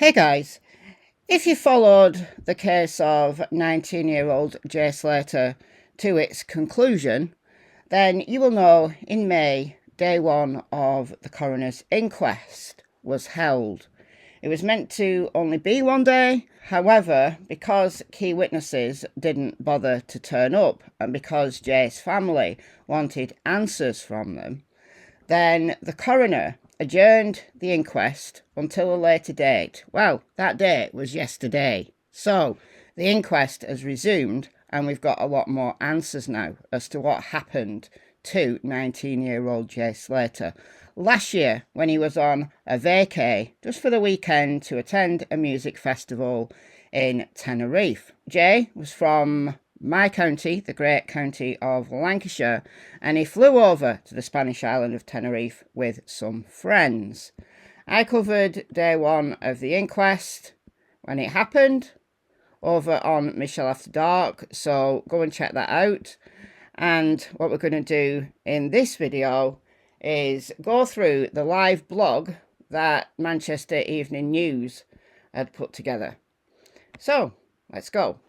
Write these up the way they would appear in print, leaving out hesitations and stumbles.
Hey guys, if you followed the case of 19-year-old Jay Slater to its conclusion, then you will know in May, day one of the coroner's inquest was held. It was meant to only be one day, however, because key witnesses didn't bother to turn up and because Jay's family wanted answers from them, then the coroner adjourned the inquest until a later date. Well, that date was yesterday. So the inquest has resumed and we've got a lot more answers now as to what happened to 19-year-old Jay Slater last year when he was on a vacay just for the weekend to attend a music festival in Tenerife. Jay was from my county, the great county of Lancashire, and he flew over to the Spanish island of Tenerife with some friends. I covered day one of the inquest when it happened over on MichelleAfterDark, so go and check that out. And what we're going to do in this video is go through the live blog that Manchester Evening News had put together. So, let's go.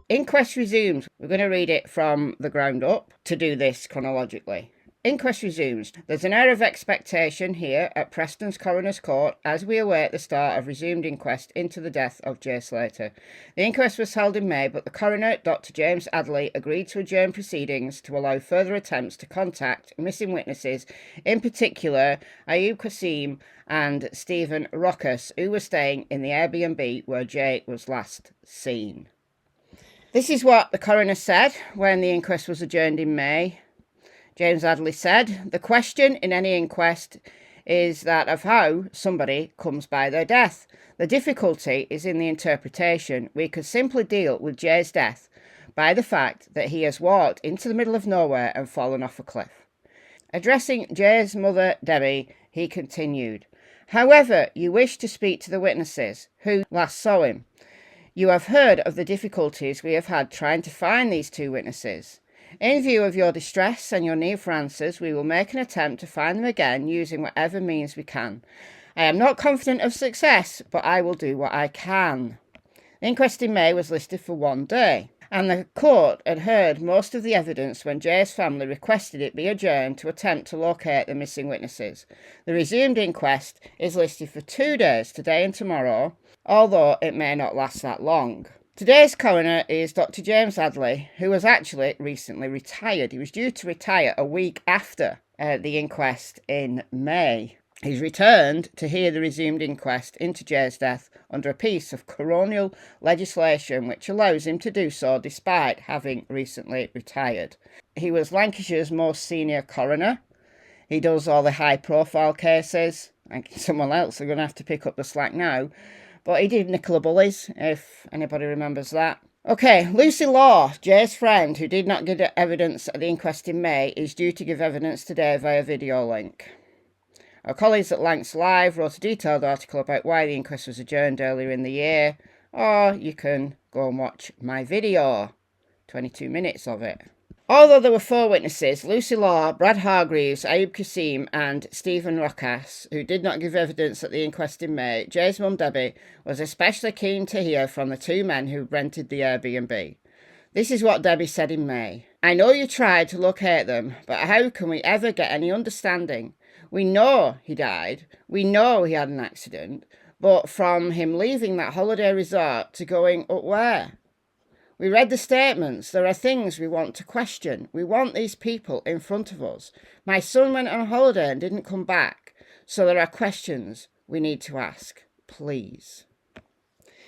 Inquest Resumes. We're going to read it from the ground up to do this chronologically. Inquest resumes. There's an air of expectation here at Preston's Coroner's Court as we await the start of resumed inquest into the death of Jay Slater. The inquest was held in May, but the coroner, Dr. James Adley, agreed to adjourn proceedings to allow further attempts to contact missing witnesses, in particular Ayub Qassim and Stephen Rockus, who were staying in the Airbnb where Jay was last seen. This is what the coroner said when the inquest was adjourned in May. James Adley said, "The question in any inquest is that of how somebody comes by their death. The difficulty is in the interpretation. We could simply deal with Jay's death by the fact that he has walked into the middle of nowhere and fallen off a cliff." Addressing Jay's mother, Debbie, he continued, "However, you wish to speak to the witnesses who last saw him. You have heard of the difficulties we have had trying to find these two witnesses. In view of your distress and your need for answers, we will make an attempt to find them again using whatever means we can. I am not confident of success, but I will do what I can." The inquest in May was listed for one day, and the court had heard most of the evidence when Jay's family requested it be adjourned to attempt to locate the missing witnesses. The resumed inquest is listed for 2 days, today and tomorrow, although it may not last that long. Today's coroner is Dr. James Adley, who was actually recently retired. He was due to retire a week after the inquest in May. He's returned to hear the resumed inquest into Jay's death under a piece of coronial legislation which allows him to do so despite having recently retired. He was Lancashire's most senior coroner. He does all the high-profile cases. Like someone else, they're going to have to pick up the slack now. But he did Nicola Bullies, if anybody remembers that. Okay, Lucy Law, Jay's friend, who did not give evidence at the inquest in May, is due to give evidence today via video link. Our colleagues at Lancs Live wrote a detailed article about why the inquest was adjourned earlier in the year, or you can go and watch my video, 22 minutes of it. Although there were 4 witnesses, Lucy Law, Brad Hargreaves, Ayub Qassim and Stephen Rockus, who did not give evidence at the inquest in May, Jay's mum Debbie was especially keen to hear from the 2 men who rented the Airbnb. This is what Debbie said in May. "I know you tried to locate them, but how can we ever get any understanding? We know he died, we know he had an accident, but from him leaving that holiday resort to going up where? We read the statements. There are things we want to question. We want these people in front of us. My son went on holiday and didn't come back. So there are questions we need to ask. Please."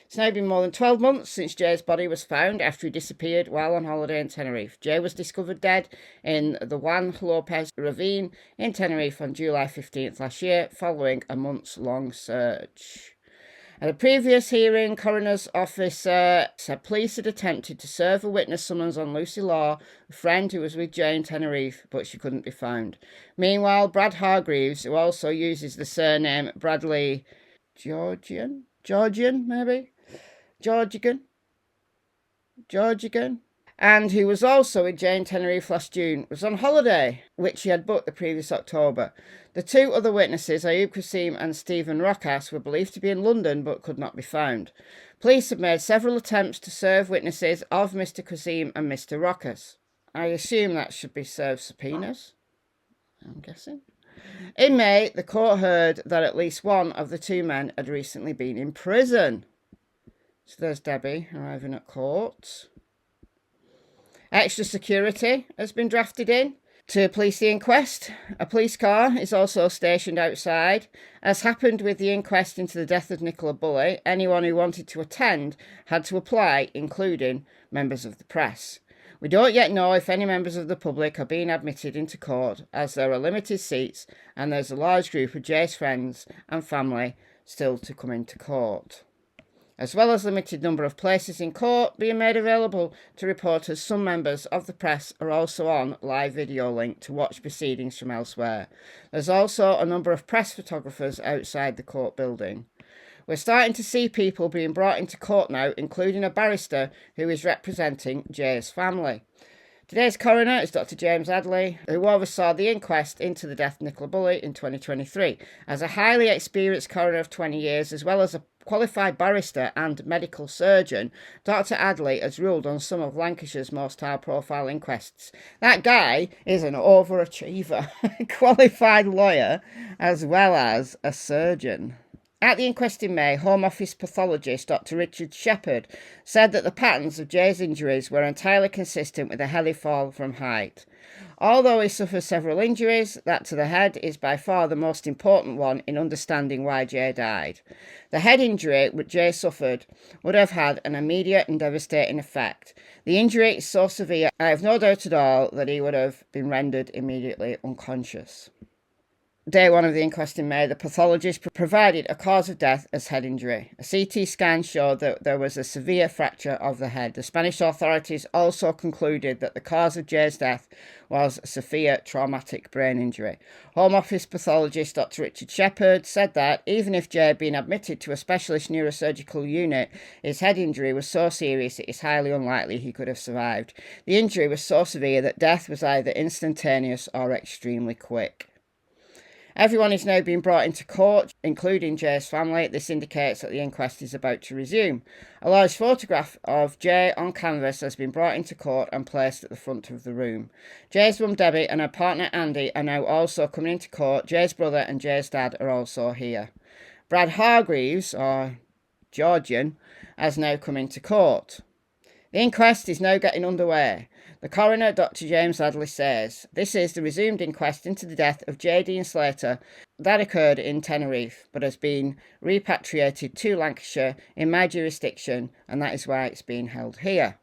It's now been more than 12 months since Jay's body was found after he disappeared while on holiday in Tenerife. Jay was discovered dead in the Juan Lopez ravine in Tenerife on July 15th last year, following a months-long search. At a previous hearing, coroner's officer said police had attempted to serve a witness summons on Lucy Law, a friend who was with Jay in Tenerife, but she couldn't be found. Meanwhile, Brad Hargreaves, who also uses the surname Bradley Georgian, maybe? Georgigan, and who was also with Jane Tenerife last June, was on holiday, which he had booked the previous October. The two other witnesses, Ayub Qassim and Stephen Rokas, were believed to be in London but could not be found. Police have made several attempts to serve witnesses of Mr. Qassim and Mr. Rokas. I assume that should be served subpoenas, I'm guessing. In May, the court heard that at least one of the two men had recently been in prison. So there's Debbie arriving at court. Extra security has been drafted in to police the inquest. A police car is also stationed outside. As happened with the inquest into the death of Nicola Bulley, anyone who wanted to attend had to apply, including members of the press. We don't yet know if any members of the public are being admitted into court, as there are limited seats and there's a large group of Jay's friends and family still to come into court. As well as limited number of places in court being made available to reporters, some members of the press are also on live video link to watch proceedings from elsewhere. There's also a number of press photographers outside the court building. We're starting to see people being brought into court now, including a barrister who is representing Jay's family. Today's coroner is Dr. James Adley, who oversaw the inquest into the death of Nicola Bulley in 2023. As a highly experienced coroner of 20 years, as well as a qualified barrister and medical surgeon, Dr. Adley has ruled on some of Lancashire's most high-profile inquests. That guy is an overachiever, qualified lawyer, as well as a surgeon. At the inquest in May, Home Office pathologist Dr. Richard Shepherd said that the patterns of Jay's injuries were entirely consistent with a heli fall from height. Although he suffered several injuries, that to the head is by far the most important one in understanding why Jay died. The head injury which Jay suffered would have had an immediate and devastating effect. The injury is so severe, I have no doubt at all that he would have been rendered immediately unconscious. Day one of the inquest in May, the pathologist provided a cause of death as head injury. A CT scan showed that there was a severe fracture of the head. The Spanish authorities also concluded that the cause of Jay's death was severe traumatic brain injury. Home Office pathologist Dr. Richard Shepherd said that even if Jay had been admitted to a specialist neurosurgical unit, his head injury was so serious it is highly unlikely he could have survived. The injury was so severe that death was either instantaneous or extremely quick. Everyone is now being brought into court, including Jay's family. This indicates that the inquest is about to resume. A large photograph of Jay on canvas has been brought into court and placed at the front of the room. Jay's mum Debbie and her partner Andy are now also coming into court. Jay's brother and Jay's dad are also here. Brad Hargreaves, or Georgian, has now come into court. The inquest is now getting underway. The coroner, Dr. James Adley, says, "This is the resumed inquest into the death of J.D. and Slater that occurred in Tenerife, but has been repatriated to Lancashire in my jurisdiction, and that is why it's being held here."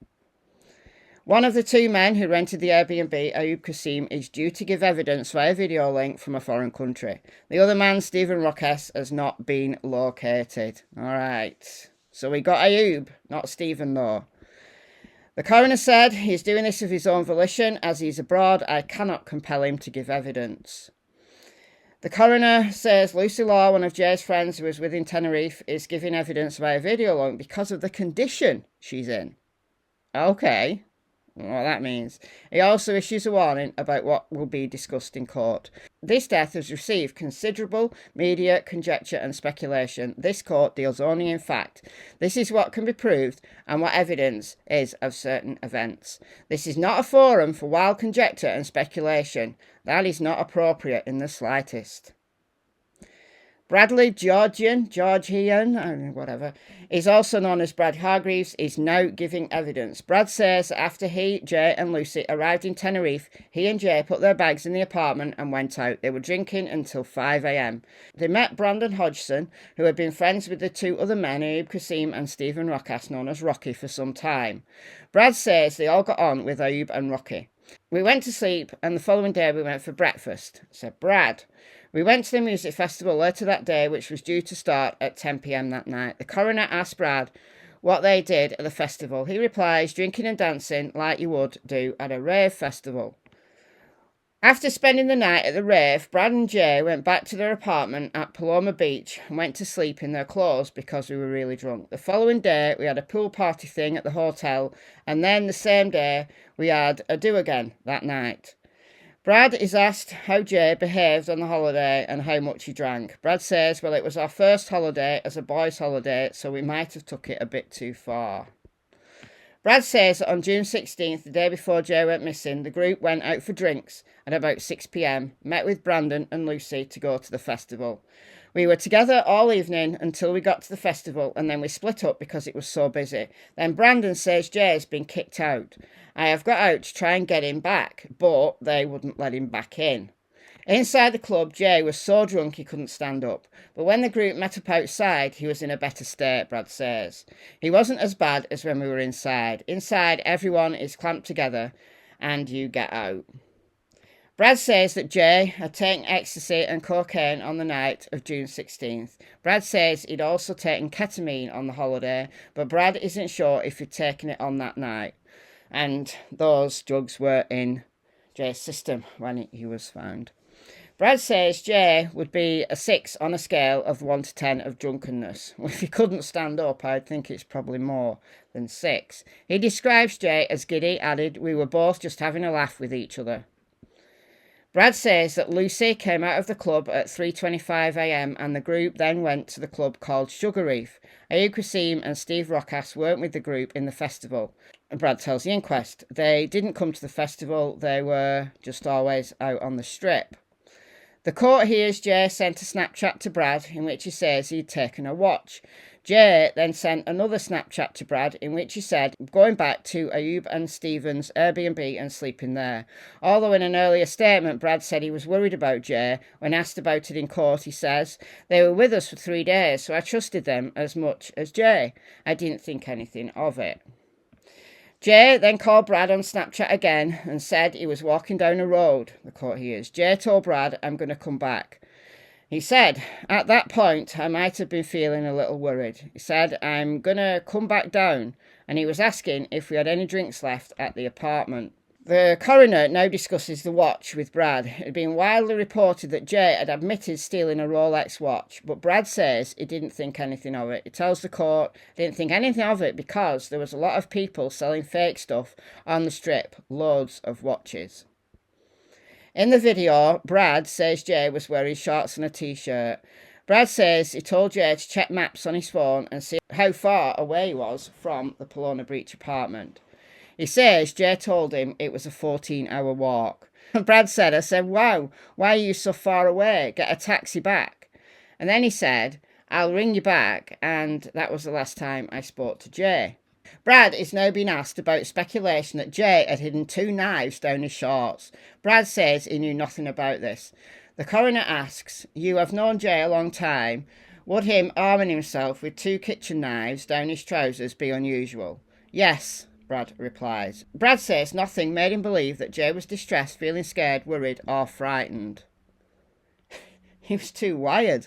One of the two men who rented the Airbnb, Ayub Qassim, is due to give evidence via video link from a foreign country. The other man, Stephen Rokas, has not been located. All right. So we got Ayub, not Stephen, though. The coroner said he's doing this of his own volition. As he's abroad, I cannot compel him to give evidence. The coroner says Lucy Law, one of Jay's friends who was within Tenerife, is giving evidence via video link because of the condition she's in. Okay. What that means. He also issues a warning about what will be discussed in court. This death has received considerable media conjecture and speculation. This court deals only in fact. This is what can be proved and what evidence is of certain events. This is not a forum for wild conjecture and speculation. That is not appropriate in the slightest. Bradley Georgian, whatever, is also known as Brad Hargreaves, is now giving evidence. Brad says after he, Jay and Lucy arrived in Tenerife, he and Jay put their bags in the apartment and went out. They were drinking until 5 a.m. They met Brandon Hodgson, who had been friends with the two other men, Ayub Qassim and Stephen Rokas, known as Rocky, for some time. Brad says they all got on with Ayub and Rocky. "We went to sleep and the following day we went for breakfast," said Brad. "We went to the music festival later that day, which was due to start at 10 p.m. that night. The coroner asked Brad what they did at the festival. He replies, drinking and dancing like you would do at a rave festival. After spending the night at the rave, Brad and Jay went back to their apartment at Paloma Beach and went to sleep in their clothes because we were really drunk. The following day, we had a pool party thing at the hotel, and then the same day, we had a do again that night. Brad is asked how Jay behaved on the holiday and how much he drank. Brad says, well, it was our first holiday as a boys' holiday, so we might have took it a bit too far. Brad says that on June 16th, the day before Jay went missing, the group went out for drinks at about 6 p.m, met with Brandon and Lucy to go to the festival. We were together all evening until we got to the festival, and then we split up because it was so busy. Then Brandon says Jay's been kicked out. I have got out to try and get him back, but they wouldn't let him back in. Inside the club, Jay was so drunk he couldn't stand up. But when the group met up outside, he was in a better state, Brad says. He wasn't as bad as when we were inside. Inside, everyone is clamped together and you get out. Brad says that Jay had taken ecstasy and cocaine on the night of June 16th. Brad says he'd also taken ketamine on the holiday, but Brad isn't sure if he'd taken it on that night. And those drugs were in Jay's system when he was found. Brad says Jay would be a 6 on a scale of 1 to 10 of drunkenness. If he couldn't stand up, I'd think it's probably more than 6. He describes Jay as giddy, added, we were both just having a laugh with each other. Brad says that Lucy came out of the club at 3:25 a.m. and the group then went to the club called Sugar Reef. Ayub, Qassim and Steve Rockas weren't with the group in the festival. Brad tells the Inquest they didn't come to the festival, they were just always out on the strip. The court hears Jay sent a Snapchat to Brad in which he says he'd taken a watch. Jay then sent another Snapchat to Brad in which he said going back to Ayub and Stephen's Airbnb and sleeping there. Although in an earlier statement Brad said he was worried about Jay, when asked about it in court he says, they were with us for 3 days so I trusted them as much as Jay. I didn't think anything of it. Jay then called Brad on Snapchat again and said he was walking down a road. The court hears. Jay told Brad, I'm going to come back. He said, at that point, I might have been feeling a little worried. He said, I'm going to come back down. And he was asking if we had any drinks left at the apartment. The coroner now discusses the watch with Brad. It had been widely reported that Jay had admitted stealing a Rolex watch, but Brad says he didn't think anything of it. He tells the court he didn't think anything of it because there was a lot of people selling fake stuff on the strip, loads of watches. In the video, Brad says Jay was wearing shorts and a t-shirt. Brad says he told Jay to check maps on his phone and see how far away he was from the Paloma Beach apartment. He says Jay told him it was a 14-hour walk. And Brad said, I said, wow, why are you so far away? Get a taxi back. And then he said, I'll ring you back. And that was the last time I spoke to Jay. Brad is now being asked about speculation that Jay had hidden 2 knives down his shorts. Brad says he knew nothing about this. The coroner asks, you have known Jay a long time. Would him arming himself with 2 kitchen knives down his trousers be unusual? Yes, Brad replies. Brad says nothing made him believe that Jay was distressed, feeling scared, worried or frightened. He was too wired.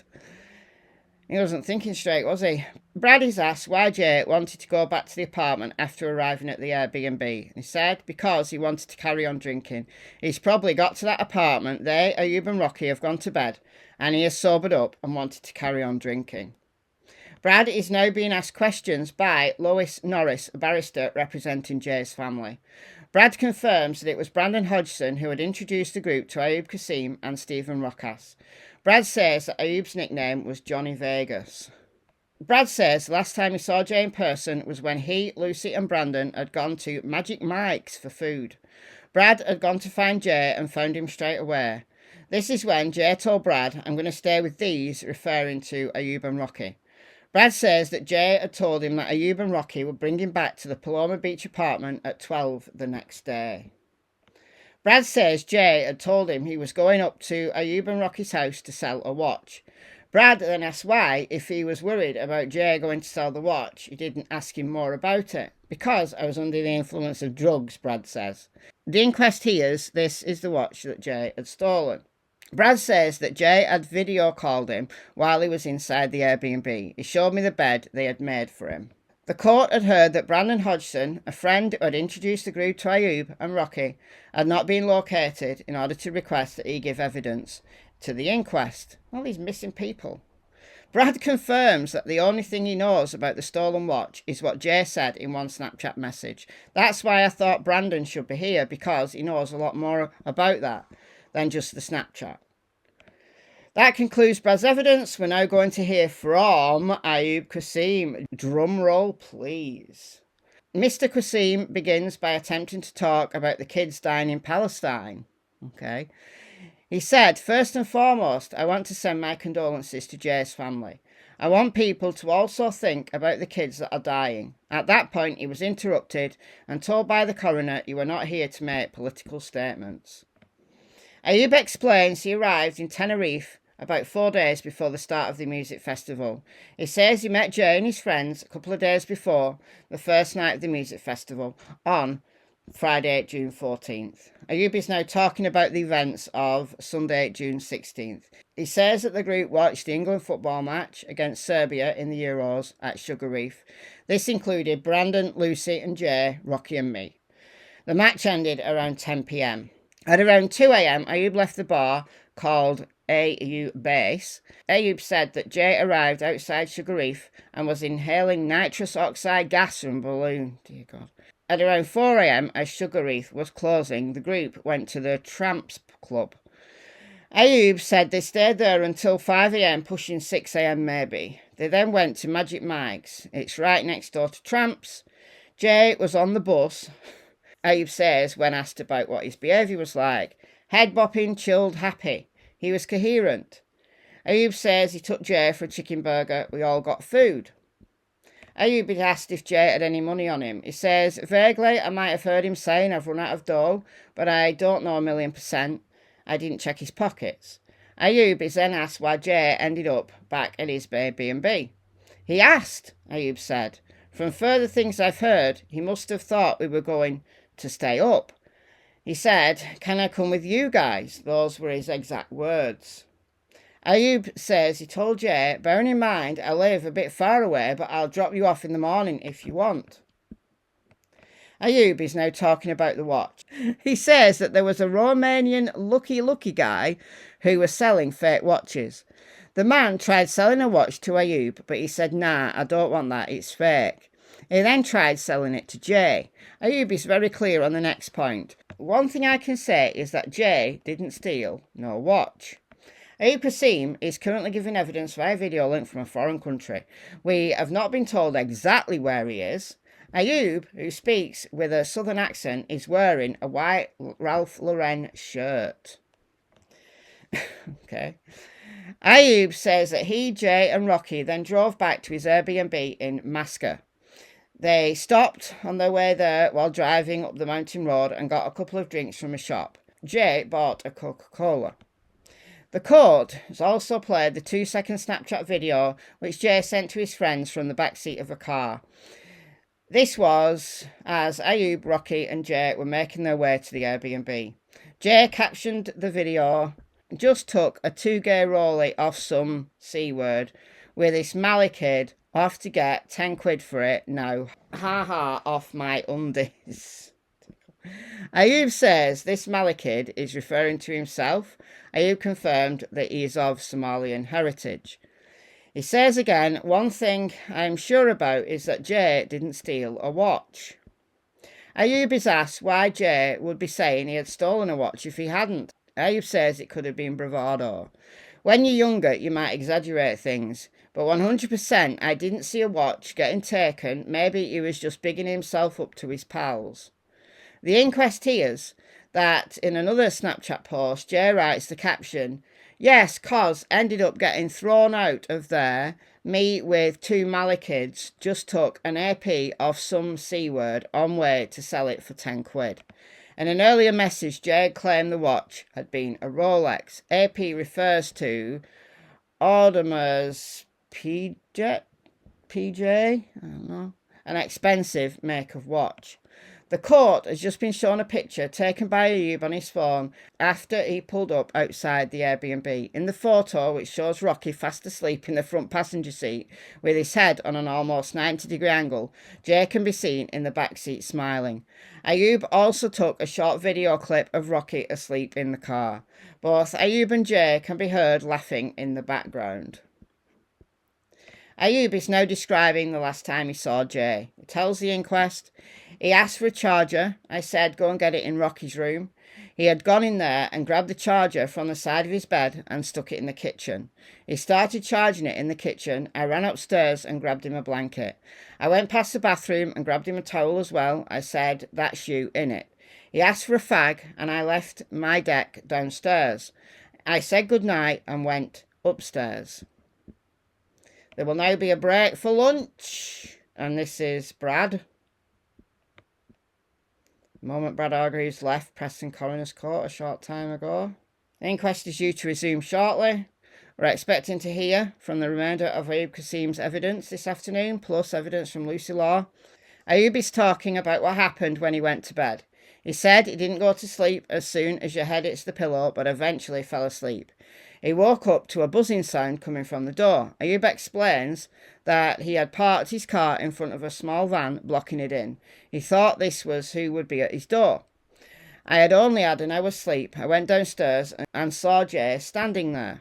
He wasn't thinking straight, was he? Brad is asked why Jay wanted to go back to the apartment after arriving at the Airbnb. He said because he wanted to carry on drinking. He's probably got to that apartment, they, Ayub and Rocky, have gone to bed, and he has sobered up and wanted to carry on drinking. Brad is now being asked questions by Lois Norris, a barrister representing Jay's family. Brad confirms that it was Brandon Hodgson who had introduced the group to Ayub, Qassim and Stephen Rockas. Brad says that Ayub's nickname was Johnny Vegas. Brad says the last time he saw Jay in person was when he, Lucy and Brandon had gone to Magic Mike's for food. Brad had gone to find Jay and found him straight away. This is when Jay told Brad, I'm going to stay with these, referring to Ayub and Rocky. Brad says that Jay had told him that Ayub and Rocky would bring him back to the Paloma Beach apartment at 12 the next day. Brad says Jay had told him he was going up to Ayub and Rocky's house to sell a watch. Brad then asked why, if he was worried about Jay going to sell the watch, he didn't ask him more about it. Because I was under the influence of drugs, Brad says. The inquest hears this is the watch that Jay had stolen. Brad says that Jay had video called him while he was inside the Airbnb. He showed me the bed they had made for him. The court had heard that Brandon Hodgson, a friend who had introduced the group to Ayub and Rocky, had not been located in order to request that he give evidence to the inquest. All these missing people. Brad confirms that the only thing he knows about the stolen watch is what Jay said in one Snapchat message. That's why I thought Brandon should be here, because he knows a lot more about that than just the Snapchat. That concludes Brad's evidence. We're now going to hear from Ayub Qassim. Drum roll, please. Mr. Qassim begins by attempting to talk about the kids dying in Palestine. Okay. He said, first and foremost, I want to send my condolences to Jay's family. I want people to also think about the kids that are dying. At that point, he was interrupted and told by the coroner he were not here to make political statements. Ayub explains he arrived in Tenerife about 4 days before the start of the music festival. He says he met Jay and his friends a couple of days before the first night of the music festival on Friday, June 14th. Ayub is now talking about the events of Sunday, June 16th. He says that the group watched the England football match against Serbia in the Euros at Sugar Reef. This included Brandon, Lucy and Jay, Rocky and me. The match ended around 10 p.m. At around 2 a.m, Ayub left the bar called Ayub Base. Ayub said that Jay arrived outside Sugar Reef and was inhaling nitrous oxide gas from a balloon. Dear God. At around 4 a.m, as Sugar Reef was closing, the group went to the Tramps Club. Ayub said they stayed there until 5 a.m, pushing 6 a.m. maybe. They then went to Magic Mike's. It's right next door to Tramps. Jay was on the bus, Ayub says, when asked about what his behaviour was like. Head bopping, chilled, happy. He was coherent. Ayub says he took Jay for a chicken burger. We all got food. Ayub had asked if Jay had any money on him. He says, vaguely, I might have heard him saying I've run out of dough, but I don't know 1,000,000%. I didn't check his pockets. Ayub is then asked why Jay ended up back at his Airbnb. He asked, Ayub said. From further things I've heard, he must have thought we were going to stay up. He said, can I come with you guys? Those were his exact words. Ayub says he told Jay, bearing in mind I live a bit far away, but I'll drop you off in the morning if you want. Ayub is now talking about the watch. He says that there was a Romanian lucky guy who was selling fake watches. The man tried selling a watch to Ayub, but he said, nah, I don't want that, it's fake. He then tried selling it to Jay. Ayub is very clear on the next point. One thing I can say is that Jay didn't steal no watch. Ayub Qassim is currently giving evidence via video link from a foreign country. We have not been told exactly where he is. Ayub, who speaks with a southern accent, is wearing a white Ralph Lauren shirt. Okay. Ayub says that he, Jay and Rocky then drove back to his Airbnb in Masca. They stopped on their way there while driving up the mountain road and got a couple of drinks from a shop. Jay bought a Coca-Cola. The court has also played the 2-second Snapchat video which Jay sent to his friends from the backseat of a car. This was as Ayub, Rocky and Jay were making their way to the Airbnb. Jay captioned the video, just took a 2-gay rollie off some C word with this Mali kid, off to get 10 quid for it, now ha off my undies. Ayub says this Mali kid is referring to himself. Ayub confirmed that he is of Somalian heritage. He says again, one thing I'm sure about is that Jay didn't steal a watch. Ayub is asked why Jay would be saying he had stolen a watch if he hadn't. Ayub says it could have been bravado. When you're younger, you might exaggerate things, but 100% I didn't see a watch getting taken. Maybe he was just bigging himself up to his pals. The inquest hears that in another Snapchat post, Jay writes the caption, yes, cos ended up getting thrown out of there. Me with 2 Mali kids just took an AP off some C word on way to sell it for 10 quid. In an earlier message, Jay claimed the watch had been a Rolex. AP refers to Audemars PJ, I don't know, an expensive make of watch. The court has just been shown a picture taken by Ayub on his phone after he pulled up outside the Airbnb. In the photo, which shows Rocky fast asleep in the front passenger seat with his head on an almost 90-degree angle, Jay can be seen in the back seat smiling. Ayub also took a short video clip of Rocky asleep in the car. Both Ayub and Jay can be heard laughing in the background. Ayub is now describing the last time he saw Jay. He tells the inquest, "He asked for a charger. I said, go and get it in Rocky's room. He had gone in there and grabbed the charger from the side of his bed and stuck it in the kitchen. He started charging it in the kitchen. I ran upstairs and grabbed him a blanket. I went past the bathroom and grabbed him a towel as well. I said, that's you in it. He asked for a fag and I left my deck downstairs. I said goodnight and went upstairs." There will now be a break for lunch. And this is Brad. The moment Brad Hargreaves left Preston Coroner's Court a short time ago. The inquest is due to resume shortly. We're expecting to hear from the remainder of Ayub Qassim's evidence this afternoon, plus evidence from Lucy Law. Ayub is talking about what happened when he went to bed. He said he didn't go to sleep as soon as your head hits the pillow, but eventually fell asleep. He woke up to a buzzing sound coming from the door. Ayub explains that he had parked his car in front of a small van, blocking it in. He thought this was who would be at his door. I had only had an hour's sleep. I went downstairs and saw Jay standing there.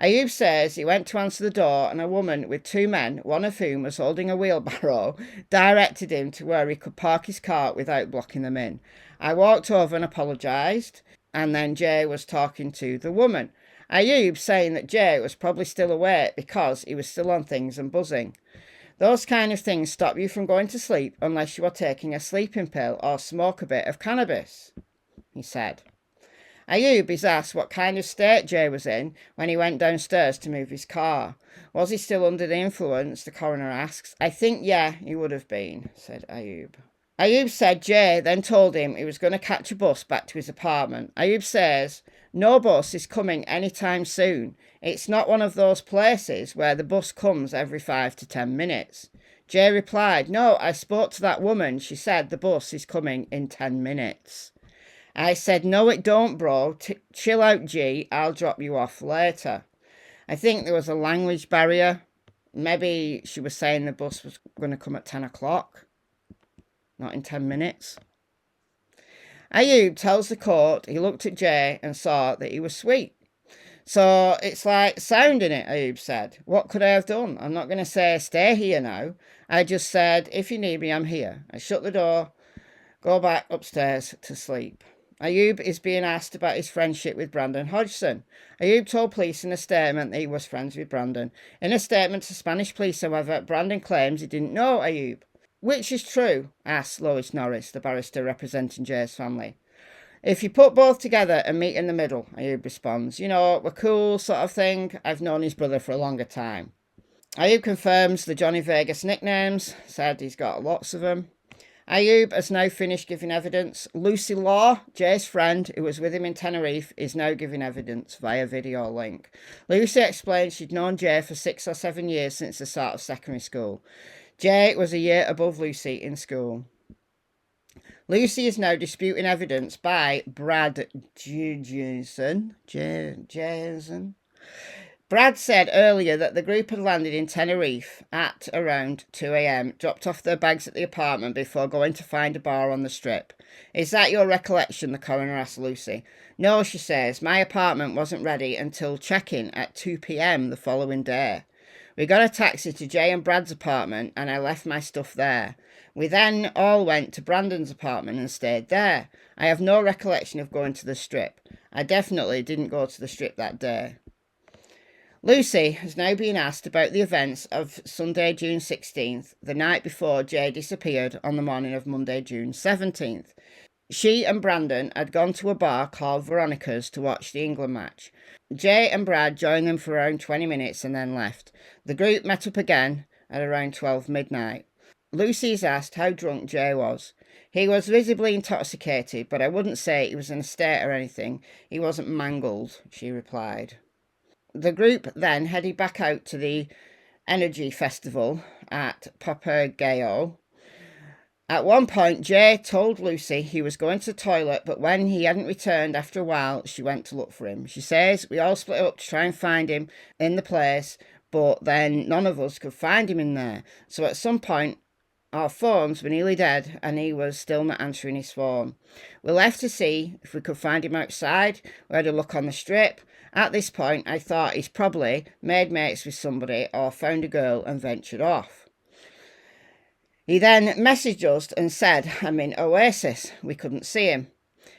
Ayub says he went to answer the door and a woman with two men, one of whom was holding a wheelbarrow, directed him to where he could park his car without blocking them in. I walked over and apologised, and then Jay was talking to the woman. Ayub saying that Jay was probably still awake because he was still on things and buzzing. Those kind of things stop you from going to sleep unless you are taking a sleeping pill or smoke a bit of cannabis, he said. Ayub is asked what kind of state Jay was in when he went downstairs to move his car. Was he still under the influence, the coroner asks. I think, yeah, he would have been, said Ayub. Ayub said Jay then told him he was going to catch a bus back to his apartment. Ayub says, no bus is coming anytime soon. It's not one of those places where the bus comes every 5 to 10 minutes. Jay replied, no, I spoke to that woman. She said the bus is coming in 10 minutes. I said, no, it don't, bro. Chill out, G. I'll drop you off later. I think there was a language barrier. Maybe she was saying the bus was going to come at 10 o'clock, not in 10 minutes. Ayub tells the court he looked at Jay and saw that he was sweet. So it's like sounding it, Ayub said. What could I have done? I'm not going to say stay here now. I just said, if you need me, I'm here. I shut the door, go back upstairs to sleep. Ayub is being asked about his friendship with Brandon Hodgson. Ayub told police in a statement that he was friends with Brandon. In a statement to Spanish police, however, Brandon claims he didn't know Ayub. Which is true? Asked Lois Norris, the barrister representing Jay's family. If you put both together and meet in the middle, Ayub responds. You know, we're cool sort of thing. I've known his brother for a longer time. Ayub confirms the Johnny Vegas nicknames, said he's got lots of them. Ayub has now finished giving evidence. Lucy Law, Jay's friend, who was with him in Tenerife, is now giving evidence via video link. Lucy explained she'd known Jay for 6 or 7 years since the start of secondary school. Jay was a year above Lucy in school. Lucy is now disputing evidence by Brad Jason. Brad said earlier that the group had landed in Tenerife at around 2 a.m, dropped off their bags at the apartment before going to find a bar on the strip. Is that your recollection? The coroner asked Lucy. No, she says, my apartment wasn't ready until check-in at 2 p.m. the following day. We got a taxi to Jay and Brad's apartment and I left my stuff there. We then all went to Brandon's apartment and stayed there. I have no recollection of going to the strip. I definitely didn't go to the strip that day. Lucy has now been asked about the events of Sunday, June 16th, the night before Jay disappeared on the morning of Monday, June 17th. She and Brandon had gone to a bar called Veronica's to watch the England match. Jay and Brad joined them for around 20 minutes and then left. The group met up again at around 12 midnight. Lucy is asked how drunk Jay was. He was visibly intoxicated, but I wouldn't say he was in a state or anything. He wasn't mangled, she replied. The group then headed back out to the Energy Festival at Papagayo. At one point, Jay told Lucy he was going to the toilet, but when he hadn't returned after a while, she went to look for him. She says, we all split up to try and find him in the place, but then none of us could find him in there. So at some point, our phones were nearly dead and he was still not answering his phone. We left to see if we could find him outside. We had a look on the strip. At this point, I thought he's probably made mates with somebody or found a girl and ventured off. He then messaged us and said, I'm in Oasis. We couldn't see him.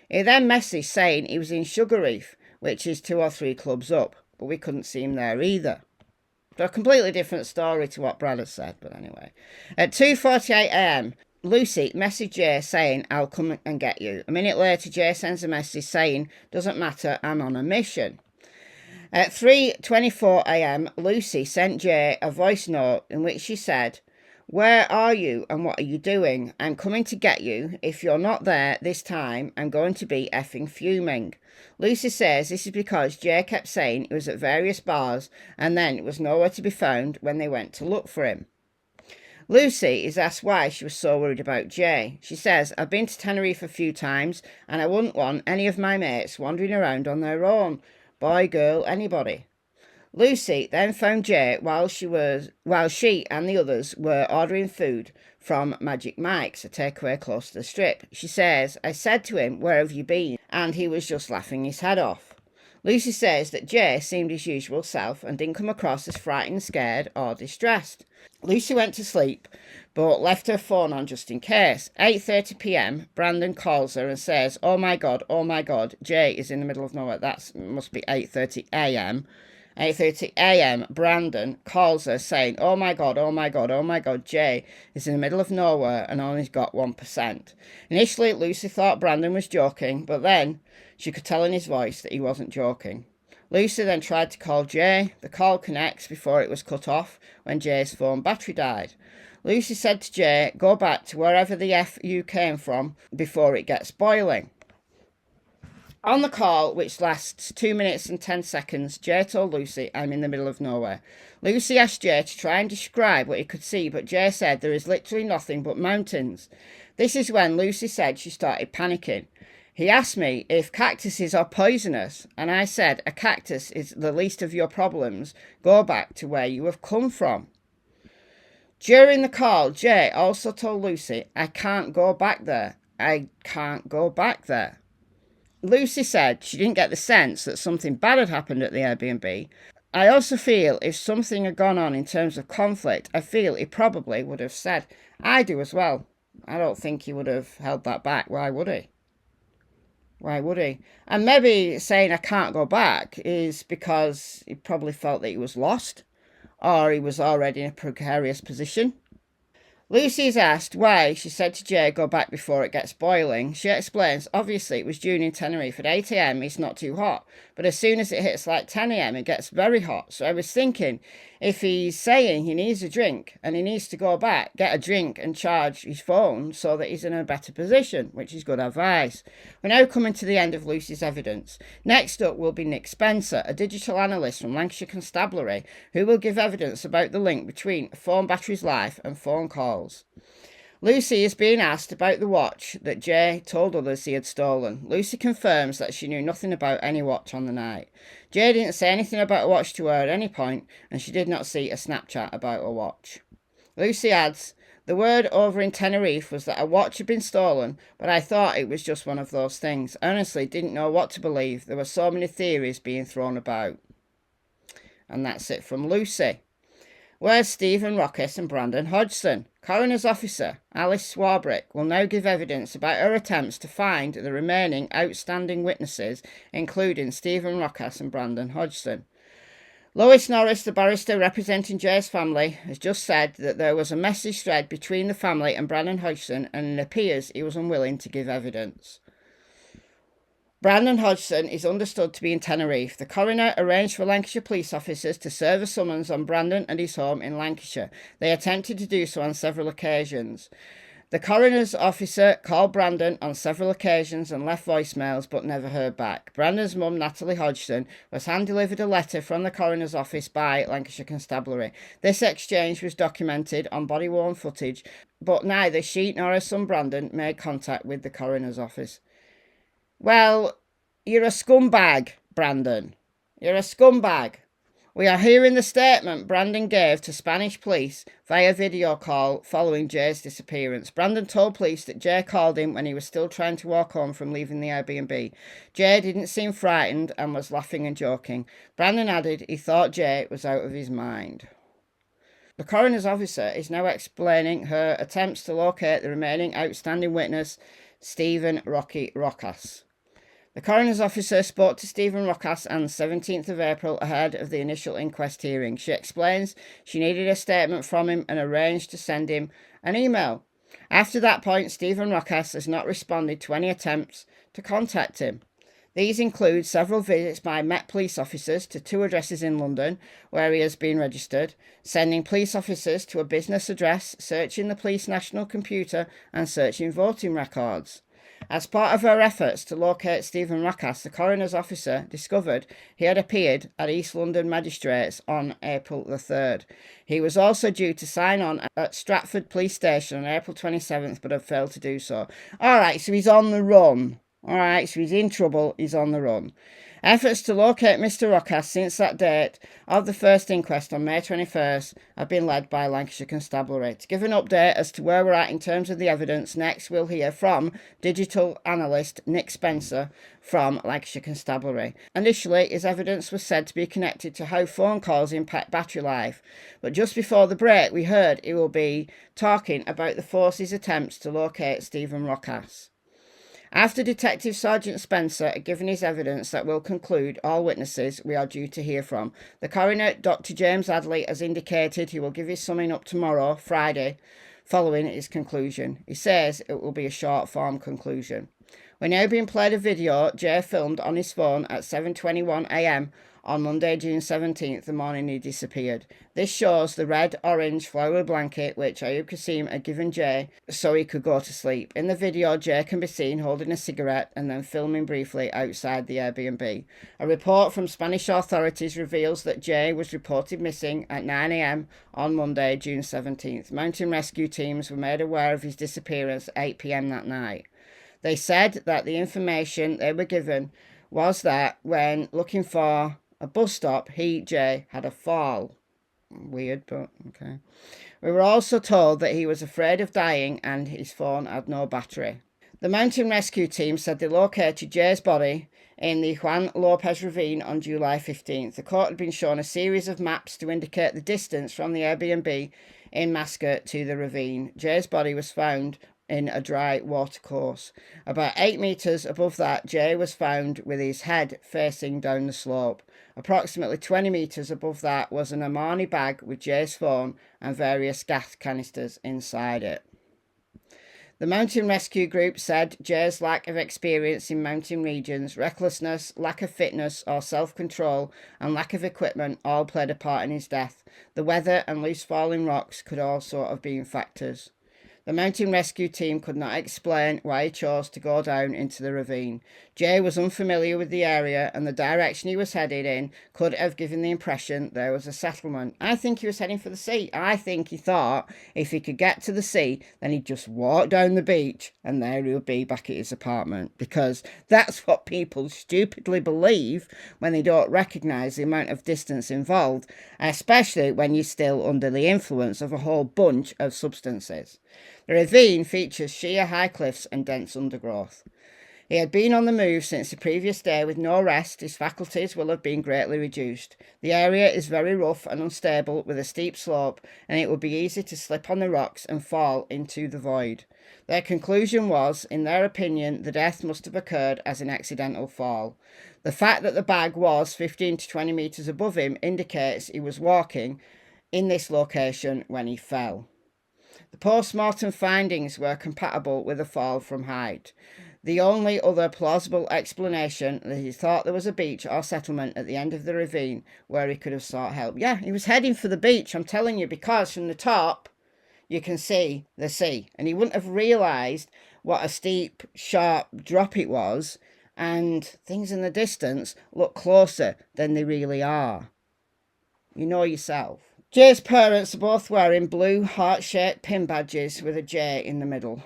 He then messaged saying he was in Sugar Reef, which is 2 or 3 clubs up, but we couldn't see him there either. So a completely different story to what Brad had said, but anyway. At 2:48am, Lucy messaged Jay saying, I'll come and get you. A minute later, Jay sends a message saying, doesn't matter, I'm on a mission. At 3:24am, Lucy sent Jay a voice note in which she said, where are you and what are you doing? I'm coming to get you. If you're not there this time, I'm going to be effing fuming. Lucy says this is because Jay kept saying he was at various bars and then it was nowhere to be found when they went to look for him. Lucy is asked why she was so worried about Jay. She says, I've been to Tenerife a few times and I wouldn't want any of my mates wandering around on their own. Boy, girl, anybody. Lucy then found Jay while she and the others were ordering food from Magic Mike's, a takeaway close to the strip. She says, I said to him, where have you been? And he was just laughing his head off. Lucy says that Jay seemed his usual self and didn't come across as frightened, scared or distressed. Lucy went to sleep but left her phone on just in case. 8:30pm, Brandon calls her and says, oh my god, Jay is in the middle of nowhere. That must be 8:30am. 8:30am, Brandon calls her saying, oh my god, Jay is in the middle of nowhere and only got 1%. Initially, Lucy thought Brandon was joking, but then she could tell in his voice that he wasn't joking. Lucy then tried to call Jay. The call connects before it was cut off when Jay's phone battery died. Lucy said to Jay, go back to wherever the F you came from before it gets boiling. On the call, which lasts 2 minutes and 10 seconds, Jay told Lucy, I'm in the middle of nowhere. Lucy asked Jay to try and describe what he could see, but Jay said there is literally nothing but mountains. This is when Lucy said she started panicking. He asked me if cactuses are poisonous, and I said a cactus is the least of your problems. Go back to where you have come from. During the call, Jay also told Lucy, I can't go back there. Lucy said she didn't get the sense that something bad had happened at the Airbnb. I also feel if something had gone on in terms of conflict, I feel he probably would have said. I do as well. I don't think he would have held that back. Why would he? And maybe saying I can't go back is because he probably felt that he was lost or he was already in a precarious position. Lucy is asked why she said to Jay, go back before it gets boiling. She explains, obviously it was June in Tenerife. At 8am it's not too hot, but as soon as it hits like 10am it gets very hot. So I was thinking, if he's saying he needs a drink and he needs to go back, get a drink and charge his phone so that he's in a better position, which is good advice. We're now coming to the end of Lucy's evidence. Next up will be Nick Spencer, a digital analyst from Lancashire Constabulary, who will give evidence about the link between a phone battery's life and phone calls. Lucy is being asked about the watch that Jay told others he had stolen. Lucy confirms that she knew nothing about any watch on the night. Jay didn't say anything about a watch to her at any point, and she did not see a Snapchat about a watch. Lucy adds, the word over in Tenerife was that a watch had been stolen, but I thought it was just one of those things. I honestly didn't know what to believe. There were so many theories being thrown about. And that's it from Lucy. Where's Stephen Rockes and Brandon Hodgson? Coroner's officer Alice Swarbrick will now give evidence about her attempts to find the remaining outstanding witnesses, including Stephen Rockes and Brandon Hodgson. Lois Norris, the barrister representing Jay's family, has just said that there was a message thread between the family and Brandon Hodgson, and it appears he was unwilling to give evidence. Brandon Hodgson is understood to be in Tenerife. The coroner arranged for Lancashire police officers to serve a summons on Brandon and his home in Lancashire. They attempted to do so on several occasions. The coroner's officer called Brandon on several occasions and left voicemails but never heard back. Brandon's mum, Natalie Hodgson, was hand-delivered a letter from the coroner's office by Lancashire Constabulary. This exchange was documented on body-worn footage but neither she nor her son Brandon made contact with the coroner's office. Well, you're a scumbag, Brandon. You're a scumbag. We are hearing the statement Brandon gave to Spanish police via video call following Jay's disappearance. Brandon told police that Jay called him when he was still trying to walk home from leaving the Airbnb. Jay didn't seem frightened and was laughing and joking. Brandon added he thought Jay was out of his mind. The coroner's officer is now explaining her attempts to locate the remaining outstanding witness, Stephen Rocky Rocas. The coroner's officer spoke to Stephen Rocas on the 17th of April ahead of the initial inquest hearing. She explains she needed a statement from him and arranged to send him an email. After that point, Stephen Rocas has not responded to any attempts to contact him. These include several visits by Met police officers to 2 addresses in London where he has been registered, sending police officers to a business address, searching the police national computer and searching voting records. As part of her efforts to locate Stephen Rocas, the coroner's officer discovered he had appeared at East London Magistrates on April the 3rd. He was also due to sign on at Stratford Police Station on April 27th, but had failed to do so. Alright, so he's on the run. Alright, so he's in trouble, he's on the run. Efforts to locate Mr. Rocas since that date of the first inquest on May 21st have been led by Lancashire Constabulary. To give an update as to where we're at in terms of the evidence, next we'll hear from digital analyst Nick Spencer from Lancashire Constabulary. Initially, his evidence was said to be connected to how phone calls impact battery life, but just before the break we heard he will be talking about the force's attempts to locate Stephen Rocas. After Detective Sergeant Spencer had given his evidence that will conclude all witnesses we are due to hear from, the coroner, Dr. James Adley, has indicated he will give his summing up tomorrow, Friday, following his conclusion. He says it will be a short-form conclusion. We're now being played a video Jay filmed on his phone at 7:21 a.m. on Monday, June 17th, the morning he disappeared. This shows the red-orange flowery blanket which Ayub Qassim had given Jay so he could go to sleep. In the video, Jay can be seen holding a cigarette and then filming briefly outside the Airbnb. A report from Spanish authorities reveals that Jay was reported missing at 9 a.m. on Monday, June 17th. Mountain rescue teams were made aware of his disappearance at 8 p.m. that night. They said that the information they were given was that when looking for a bus stop, Jay, had a fall. Weird, but okay. We were also told that he was afraid of dying and his phone had no battery. The mountain rescue team said they located Jay's body in the Juan Lopez ravine on July 15th. The court had been shown a series of maps to indicate the distance from the Airbnb in Mascot to the ravine. Jay's body was found in a dry watercourse. About 8 metres above that, Jay was found with his head facing down the slope. Approximately 20 metres above that was an Armani bag with Jay's phone and various gas canisters inside it. The mountain rescue group said Jay's lack of experience in mountain regions, recklessness, lack of fitness or self-control, and lack of equipment all played a part in his death. The weather and loose falling rocks could also have been factors. The mountain rescue team could not explain why he chose to go down into the ravine. Jay was unfamiliar with the area and the direction he was headed in could have given the impression there was a settlement. I think he was heading for the sea. I think he thought if he could get to the sea, then he'd just walk down the beach and there he would be back at his apartment, because that's what people stupidly believe when they don't recognise the amount of distance involved, especially when you're still under the influence of a whole bunch of substances. The ravine features sheer high cliffs and dense undergrowth. He had been on the move since the previous day with no rest. His faculties will have been greatly reduced. The area is very rough and unstable with a steep slope, and it would be easy to slip on the rocks and fall into the void. Their conclusion was, in their opinion, the death must have occurred as an accidental fall. The fact that the bag was 15 to 20 metres above him indicates he was walking in this location when he fell. The post-mortem findings were compatible with a fall from height. The only other plausible explanation that he thought there was a beach or settlement at the end of the ravine where he could have sought help. Yeah, he was heading for the beach, I'm telling you, because from the top you can see the sea. And he wouldn't have realised what a steep, sharp drop it was, and things in the distance look closer than they really are. You know yourself. Jay's parents are both wearing blue heart-shaped pin badges with a J in the middle.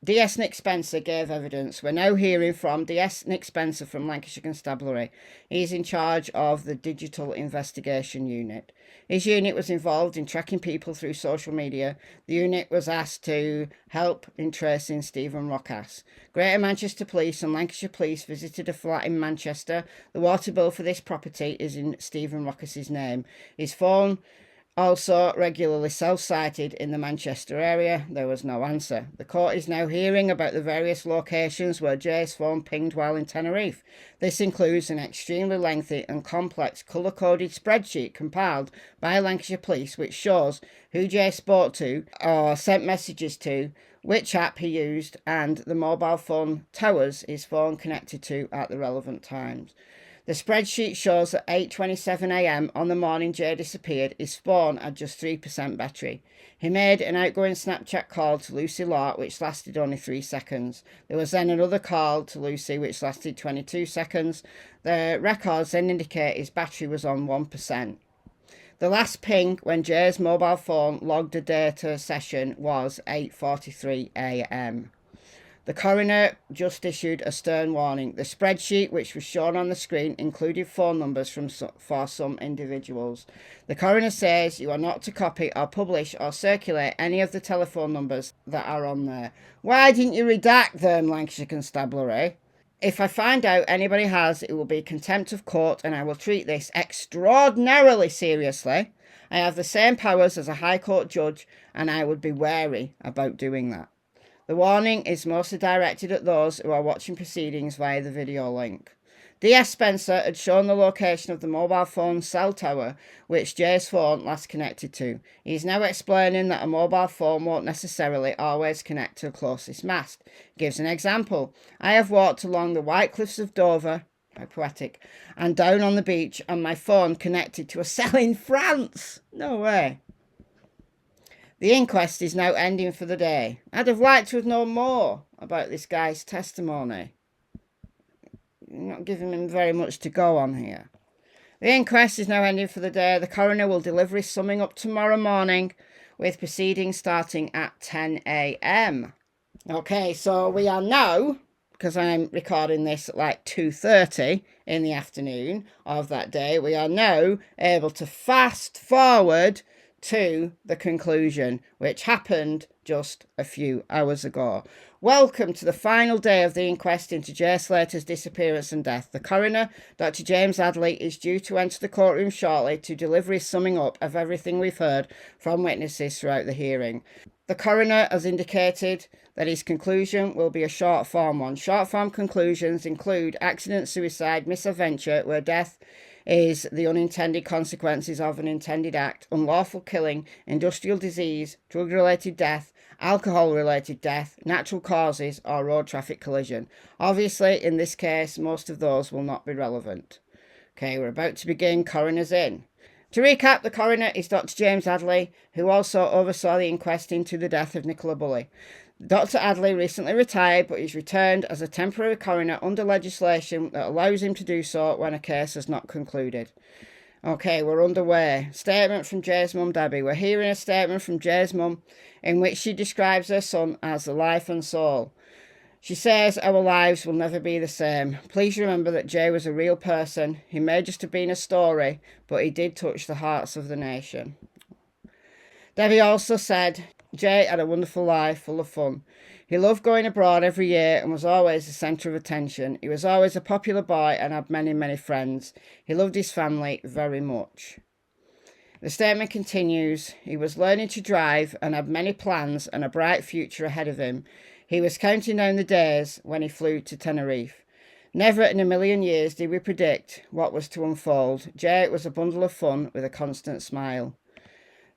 DS Nick Spencer gave evidence. We're now hearing from DS Nick Spencer from Lancashire Constabulary. He's in charge of the Digital Investigation Unit. His unit was involved in tracking people through social media. The unit was asked to help in tracing Stephen Rockass. Greater Manchester Police and Lancashire Police visited a flat in Manchester. The water bill for this property is in Stephen Rockass's name. His phone also regularly self-cited in the Manchester area. There was no answer. The court is now hearing about the various locations where Jay's phone pinged while in Tenerife. This includes an extremely lengthy and complex colour-coded spreadsheet compiled by Lancashire Police which shows who Jay spoke to or sent messages to, which app he used, and the mobile phone towers his phone connected to at the relevant times. The spreadsheet shows that 8:27 a.m. on the morning Jay disappeared, his phone had just 3% battery. He made an outgoing Snapchat call to Lucy Law, which lasted only 3 seconds. There was then another call to Lucy, which lasted 22 seconds. The records then indicate his battery was on 1%. The last ping when Jay's mobile phone logged a data session was 8:43 a.m. The coroner just issued a stern warning. The spreadsheet, which was shown on the screen, included phone numbers for some individuals. The coroner says you are not to copy or publish or circulate any of the telephone numbers that are on there. Why didn't you redact them, Lancashire Constabulary? If I find out anybody has, it will be contempt of court, and I will treat this extraordinarily seriously. I have the same powers as a High Court judge, and I would be wary about doing that. The warning is mostly directed at those who are watching proceedings via the video link. DS Spencer had shown the location of the mobile phone cell tower which Jay's phone last connected to. He is now explaining that a mobile phone won't necessarily always connect to the closest mast. He gives an example. I have walked along the white cliffs of Dover, how poetic, and down on the beach, and my phone connected to a cell in France. No way. The inquest is now ending for the day. I'd have liked to have known more about this guy's testimony. Not giving him very much to go on here. The inquest is now ending for the day. The coroner will deliver his summing up tomorrow morning, with proceedings starting at 10 a.m. Okay, so we are now, because I'm recording this at like 2:30 in the afternoon of that day, we are now able to fast forward to the conclusion, which happened just a few hours ago. Welcome to the final day of the inquest into Jay Slater's disappearance and death. The coroner, Dr. James Adley, is due to enter the courtroom shortly to deliver his summing up of everything we've heard from witnesses throughout the hearing. The coroner has indicated that his conclusion will be a short form one. Short form conclusions include accident, suicide, misadventure, where death is the unintended consequences of an intended act, unlawful killing, industrial disease, drug-related death, alcohol-related death, natural causes, or road traffic collision. Obviously, in this case, most of those will not be relevant. Okay, we're about to begin. Coroner's in. To recap, the coroner is Dr. James Adley, who also oversaw the inquest into the death of Nicola Bulley. Dr. Adley recently retired, but he's returned as a temporary coroner under legislation that allows him to do so when a case has not concluded. Okay, we're underway. Statement from Jay's mum, Debbie. We're hearing a statement from Jay's mum in which she describes her son as the life and soul. She says our lives will never be the same. Please remember that Jay was a real person. He may just have been a story, but he did touch the hearts of the nation. Debbie also said Jay had a wonderful life full of fun. He loved going abroad every year and was always the centre of attention. He was always a popular boy and had many, many friends. He loved his family very much. The statement continues, he was learning to drive and had many plans and a bright future ahead of him. He was counting down the days when he flew to Tenerife. Never in a million years did we predict what was to unfold. Jay was a bundle of fun with a constant smile.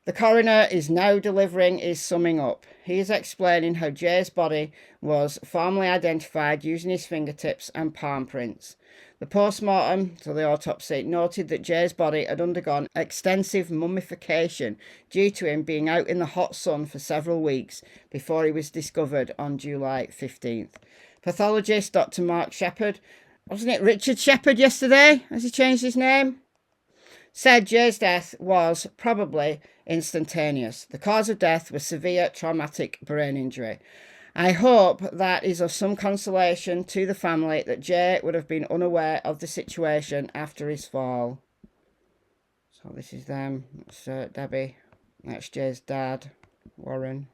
The coroner is now delivering his summing up. He is explaining how Jay's body was formally identified using his fingertips and palm prints. The post-mortem, so the autopsy, noted that Jay's body had undergone extensive mummification due to him being out in the hot sun for several weeks before he was discovered on July 15th. Pathologist Dr. Mark Shepherd, wasn't it Richard Shepherd yesterday? Has he changed his name? said Jay's death was probably instantaneous. The cause of death was severe traumatic brain injury. I hope that is of some consolation to the family that Jay would have been unaware of the situation after his fall. So this is them. That's Debbie. That's Jay's dad, Warren.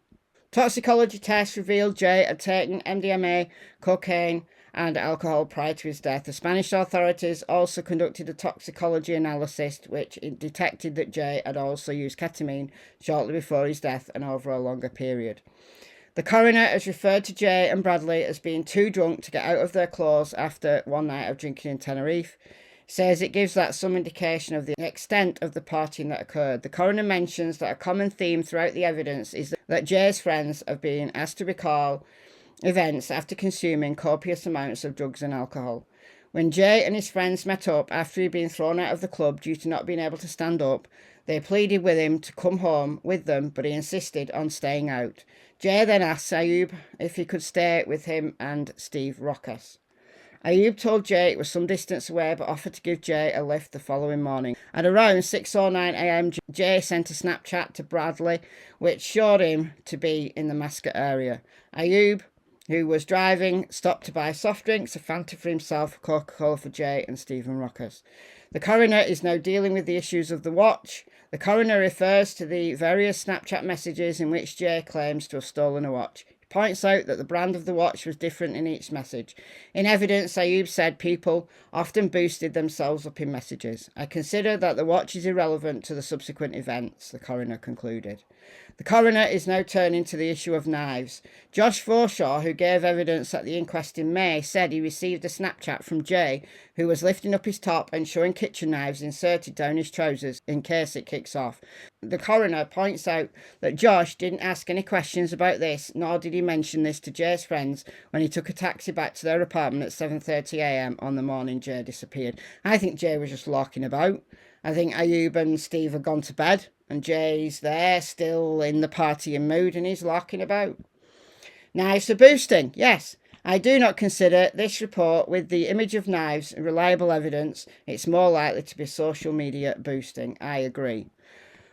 Toxicology tests revealed Jay had taken MDMA, cocaine, and alcohol prior to his death. The Spanish authorities also conducted a toxicology analysis which detected that Jay had also used ketamine shortly before his death and over a longer period. The coroner has referred to Jay and Bradley as being too drunk to get out of their clothes after one night of drinking in Tenerife. Says it gives that some indication of the extent of the partying that occurred. The coroner mentions that a common theme throughout the evidence is that Jay's friends have been asked to recall events after consuming copious amounts of drugs and alcohol. When Jay and his friends met up after he'd been thrown out of the club due to not being able to stand up, they pleaded with him to come home with them, but he insisted on staying out. Jay then asked Ayub if he could stay with him and Steve Rockus. Ayub told Jay it was some distance away but offered to give Jay a lift the following morning. At around 6:09 a.m, Jay sent a Snapchat to Bradley which showed him to be in the Mascot area. Ayub, who was driving, stopped to buy soft drinks, a Fanta for himself, Coca-Cola for Jay and Stephen Rockus. The coroner is now dealing with the issues of the watch. The coroner refers to the various Snapchat messages in which Jay claims to have stolen a watch. Points out that the brand of the watch was different in each message. In evidence, Ayub said people often boosted themselves up in messages. I consider that the watch is irrelevant to the subsequent events, the coroner concluded. The coroner is now turning to the issue of knives. Josh Forshaw, who gave evidence at the inquest in May, said he received a Snapchat from Jay, who was lifting up his top and showing kitchen knives inserted down his trousers in case it kicks off. The coroner points out that Josh didn't ask any questions about this, nor did he mention this to Jay's friends when he took a taxi back to their apartment at 7:30 a.m. on the morning Jay disappeared. I think Jay was just larking about. I think Ayub and Steve have gone to bed and Jay's there still in the partying mood and he's larking about. Knives for boosting, yes. I do not consider this report with the image of knives reliable evidence. It's more likely to be social media boosting. I agree.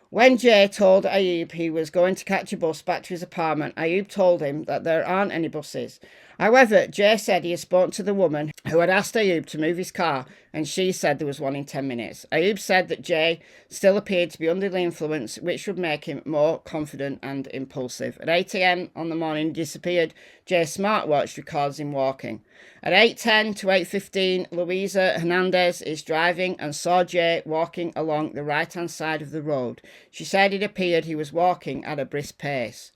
When Jay told Ayub he was going to catch a bus back to his apartment, Ayub told him that there aren't any buses. However, Jay said he had spoken to the woman who had asked Ayub to move his car, and she said there was one in 10 minutes. Ayub said that Jay still appeared to be under the influence, which would make him more confident and impulsive. At 8 a.m. on the morning he disappeared, Jay's smartwatch records him walking. At 8:10 to 8:15, Louisa Hernandez is driving and saw Jay walking along the right-hand side of the road. She said it appeared he was walking at a brisk pace.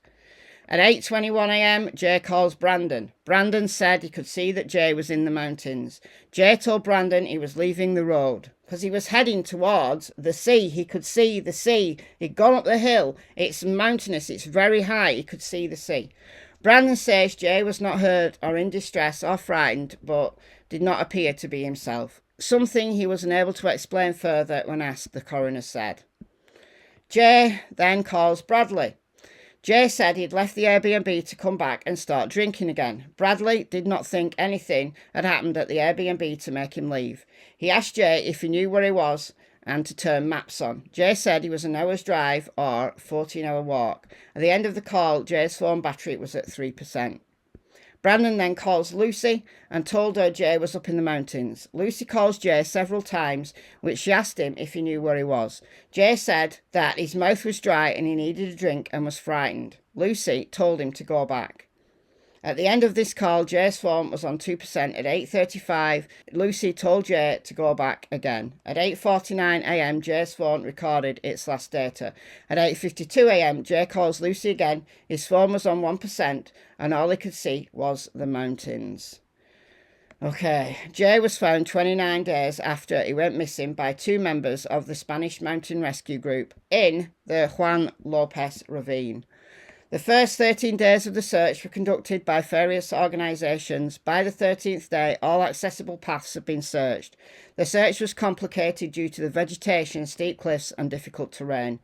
At 8:21 a.m, Jay calls Brandon. Brandon said he could see that Jay was in the mountains. Jay told Brandon he was leaving the road because he was heading towards the sea. He could see the sea. He'd gone up the hill. It's mountainous. It's very high. He could see the sea. Brandon says Jay was not hurt or in distress or frightened, but did not appear to be himself. Something he was unable to explain further when asked, the coroner said. Jay then calls Bradley. Jay said he'd left the Airbnb to come back and start drinking again. Bradley did not think anything had happened at the Airbnb to make him leave. He asked Jay if he knew where he was and to turn maps on. Jay said he was an hour's drive or 14-hour walk. At the end of the call, Jay's phone battery was at 3%. Brandon then calls Lucy and told her Jay was up in the mountains. Lucy calls Jay several times, which she asked him if he knew where he was. Jay said that his mouth was dry and he needed a drink and was frightened. Lucy told him to go back. At the end of this call, Jay's phone was on 2%. At 8:35, Lucy told Jay to go back again. At 8:49 a.m, Jay's phone recorded its last data. At 8:52 a.m, Jay calls Lucy again. His phone was on 1%, and all he could see was the mountains. Okay, Jay was found 29 days after he went missing by two members of the Spanish mountain rescue group in the Juan Lopez ravine. The first 13 days of the search were conducted by various organisations. By the 13th day, all accessible paths had been searched. The search was complicated due to the vegetation, steep cliffs and difficult terrain.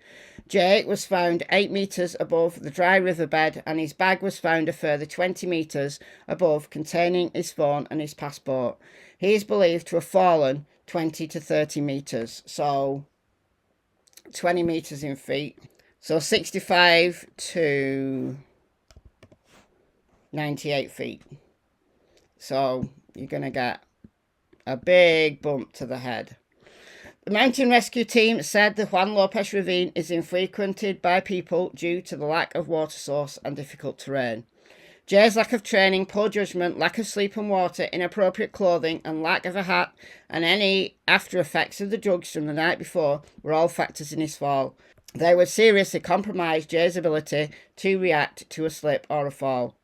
Jay was found 8 metres above the dry riverbed and his bag was found a further 20 metres above, containing his phone and his passport. He is believed to have fallen 20 to 30 metres. So 20 metres in feet. So 65 to 98 feet. So you're going to get a big bump to the head. The mountain rescue team said the Juan Lopez ravine is infrequented by people due to the lack of water source and difficult terrain. Jay's lack of training, poor judgment, lack of sleep and water, inappropriate clothing, and lack of a hat, and any after effects of the drugs from the night before were all factors in his fall. They would seriously compromise Jay's ability to react to a slip or a fall.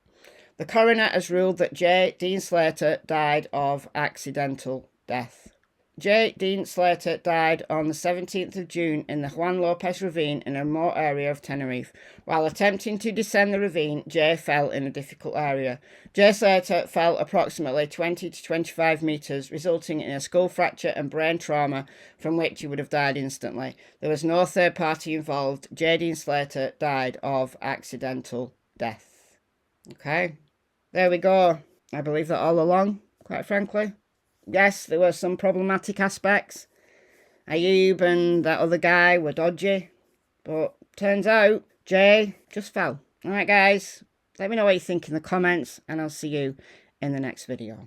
The coroner has ruled that J. Dean Slater died of accidental death. J. Dean Slater died on the 17th of June in the Juan Lopez ravine in a remote area of Tenerife. While attempting to descend the ravine, J fell in a difficult area. J. Slater fell approximately 20 to 25 metres, resulting in a skull fracture and brain trauma from which he would have died instantly. There was no third party involved. J. Dean Slater died of accidental death. Okay, there we go. I believe that all along, quite frankly. Yes, there were some problematic aspects. Ayub and that other guy were dodgy. But turns out, Jay just fell. Alright guys, let me know what you think in the comments, and I'll see you in the next video.